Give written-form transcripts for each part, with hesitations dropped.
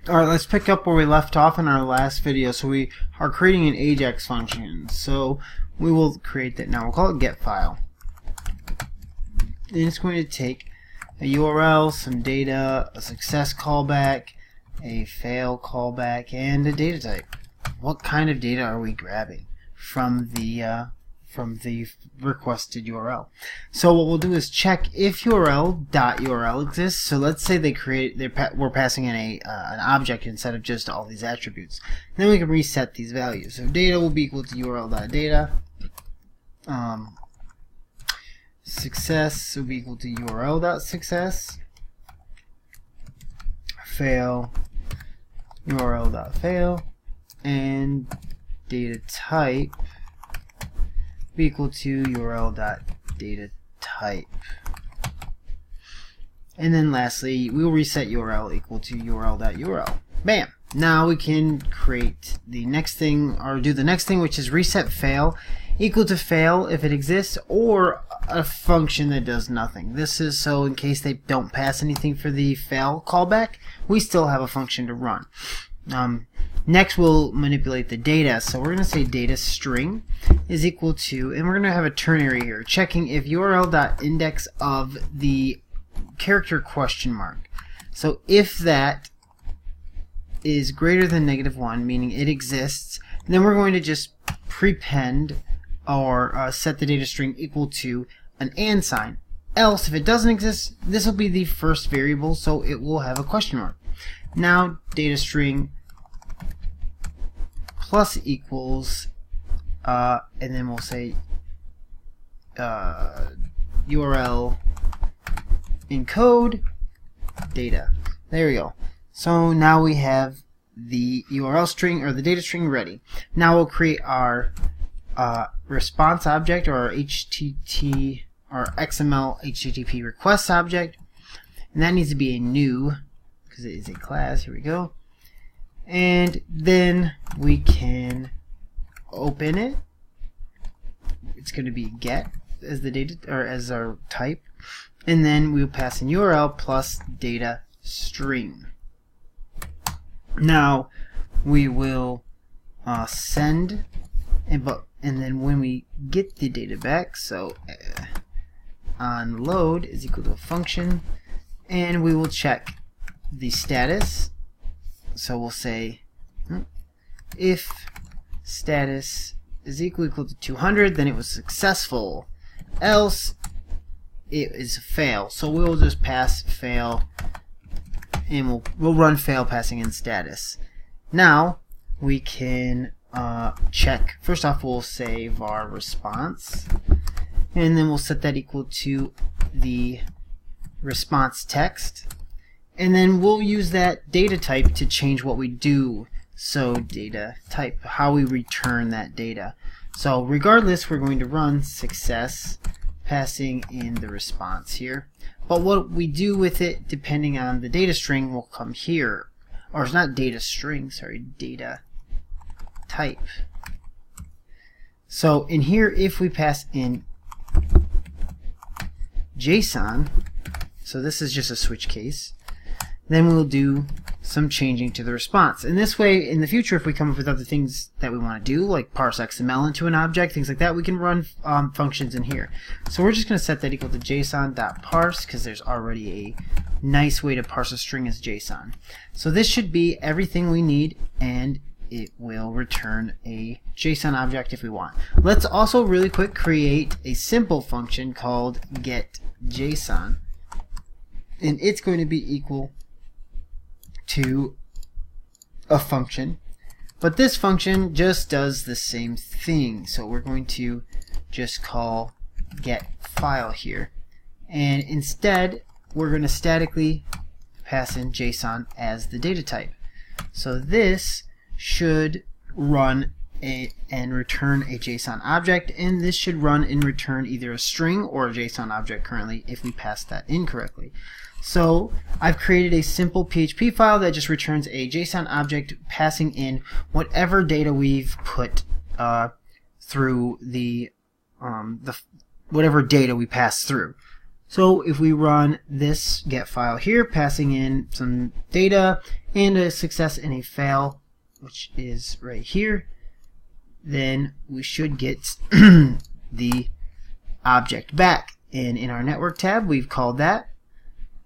Alright, let's pick up where we left off in our last video. So we are creating an Ajax function. So we will create that now. We'll call it getFile. And it's going to take a URL, some data, a success callback, a fail callback, and a data type. What kind of data are we grabbing from the requested URL? So what we'll do is check if URL.URL exists. So let's say we're passing in an object instead of just all these attributes. Then we can reset these values. So data will be equal to URL.data. Success will be equal to URL.success. Fail, URL.fail, and data type be equal to URL.dataType. And then lastly, we will reset URL equal to URL.URL. Bam! Now we can create the next thing, or do the next thing, which is reset fail equal to fail if it exists, or a function that does nothing. This is so in case they don't pass anything for the fail callback, we still have a function to run. Next we'll manipulate the data. So we're going to say data string is equal to, and we're going to have a ternary here, checking if URL.index of the character question mark. So if that is greater than -1, meaning it exists, then we're going to just prepend or set the data string equal to an and sign. Else, if it doesn't exist, this will be the first variable, so it will have a question mark. Now data string plus equals, and then we'll say URL encode data. There we go. So now we have the URL string, or the data string, ready. Now we'll create our response object, or our HTTP or XML HTTP request object, and that needs to be a new because it is a class. Here we go. And then we can open it. It's going to be get as the data, or as our type, and then we'll pass in URL plus data string. Now we will send, and then when we get the data back, so on load is equal to a function, and we will check the status. So we'll say if status is equal to 200, then it was successful, else it is fail. So we'll just pass fail, and we'll run fail passing in status. Now we can check. First off, we'll say var response, and then we'll set that equal to the response text, and then we'll use that data type to change what we do. So data type, how we return that data. So regardless, we're going to run success passing in the response here, but what we do with it depending on the data string will come here, or it's not data string, sorry, data type. So in here, if we pass in JSON, so this is just a switch case, then we'll do some changing to the response. And this way, in the future, if we come up with other things that we want to do, like parse XML into an object, things like that, we can run functions in here. So we're just going to set that equal to json.parse, because there's already a nice way to parse a string as JSON. So this should be everything we need, and it will return a JSON object if we want. Let's also really quick create a simple function called getJSON, and it's going to be equal to a function, but this function just does the same thing. So we're going to just call getFile here, and instead we're going to statically pass in JSON as the data type. So this should run and return a JSON object, and this should run and return either a string or a JSON object currently if we pass that in correctly. So I've created a simple PHP file that just returns a JSON object passing in whatever data we've put through the whatever data we pass through. So if we run this getFile here, passing in some data and a success and a fail, which is right here, then we should get the object back. And in our network tab, we've called that.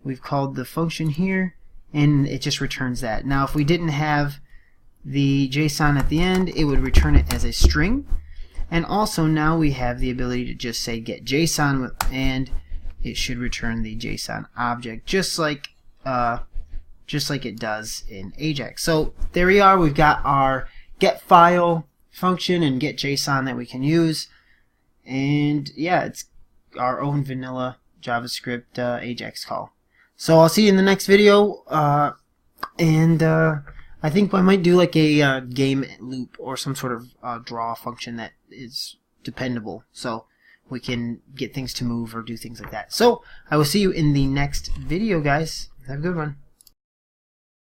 We've called the function here, and it just returns that. Now, if we didn't have the JSON at the end, it would return it as a string. And also now we have the ability to just say getJSON, and it should return the JSON object, just like it does in Ajax. So there we are. We've got our getFile function and getJSON that we can use, and yeah, it's our own vanilla JavaScript Ajax call. So I'll see you in the next video, and I think I might do like a game loop or some sort of draw function that is dependable, so we can get things to move or do things like that. So I will see you in the next video, guys. Have a good one.